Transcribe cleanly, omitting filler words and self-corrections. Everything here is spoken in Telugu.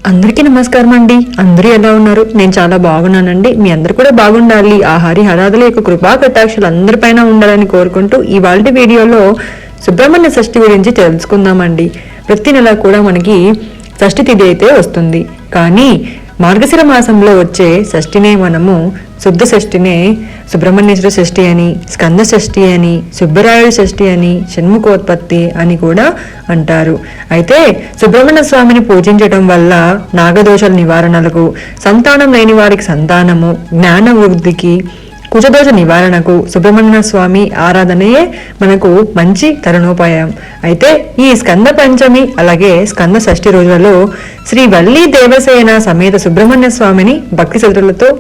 అందరికీ నమస్కారం అండి. అందరూ ఎలా ఉన్నారు? నేను చాలా బాగున్నానండి. మీ అందరు కూడా బాగుండాలి. ఆ హరి హరాదుల యొక్క కృపా కటాక్షాలు అందరిపైన ఉండాలని కోరుకుంటూ ఇవాల్టి వీడియోలో సుబ్రహ్మణ్య షష్ఠి గురించి తెలుసుకుందామండి. ప్రతి నెల కూడా మనకి షష్ఠి తిథి అయితే వస్తుంది. కానీ మార్గశిర మాసంలో వచ్చే షష్ఠినే మనము శుద్ధ షష్ఠినే సుబ్రహ్మణ్యేశ్వర షష్ఠి అని, స్కంద షష్ఠి అని, సుబ్బరాయుడు షష్ఠి అని, షణ్ముఖోత్పత్తి అని కూడా అంటారు. అయితే సుబ్రహ్మణ్య స్వామిని పూజించడం వల్ల నాగదోషాల నివారణలకు, సంతానం లేని వారికి సంతానము, జ్ఞాన వృద్ధికి, కుజదోష నివారణకు సుబ్రహ్మణ్య స్వామి ఆరాధనయే మనకు మంచి తరుణోపాయం. అయితే ఈ స్కంద పంచమి అలాగే స్కంద షష్ఠి రోజులలో శ్రీ వల్లి దేవసేన సమేత సుబ్రహ్మణ్య స్వామిని భక్తి శ్రద్ధలతో